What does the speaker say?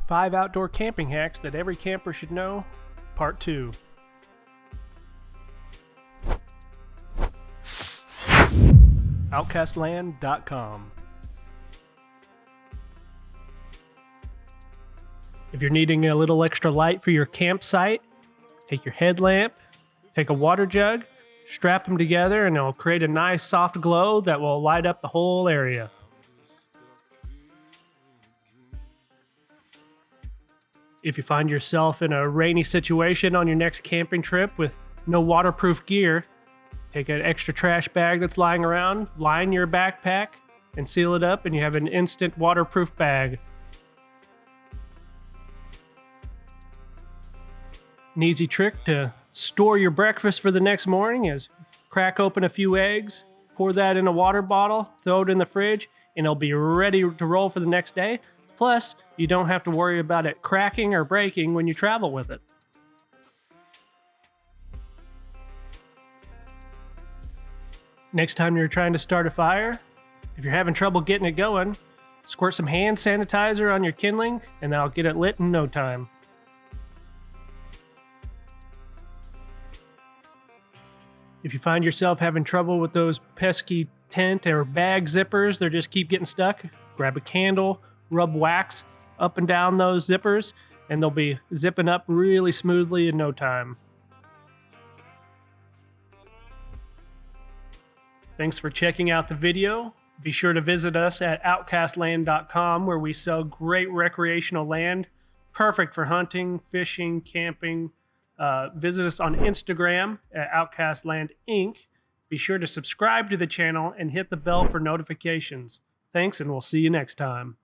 5 outdoor camping hacks that every camper should know, Part 2. Outcastland.com. If you're needing a little extra light for your campsite, take your headlamp, take a water jug, strap them together, and it'll create a nice soft glow that will light up the whole area. If you find yourself in a rainy situation on your next camping trip with no waterproof gear, take an extra trash bag that's lying around, line your backpack, and seal it up, and you have an instant waterproof bag. An easy trick to store your breakfast for the next morning is crack open a few eggs, pour that in a water bottle, throw it in the fridge, and it'll be ready to roll for the next day. Plus, you don't have to worry about it cracking or breaking when you travel with it. Next time you're trying to start a fire, if you're having trouble getting it going, squirt some hand sanitizer on your kindling and that'll get it lit in no time. If you find yourself having trouble with those pesky tent or bag zippers, they just keep getting stuck, grab a candle, rub wax up and down those zippers, and they'll be zipping up really smoothly in no time. Thanks for checking out the video. Be sure to visit us at outcastland.com, where we sell great recreational land, perfect for hunting, fishing, camping. Visit us on Instagram at Outcastland Inc. Be sure to subscribe to the channel and hit the bell for notifications. Thanks, and we'll see you next time.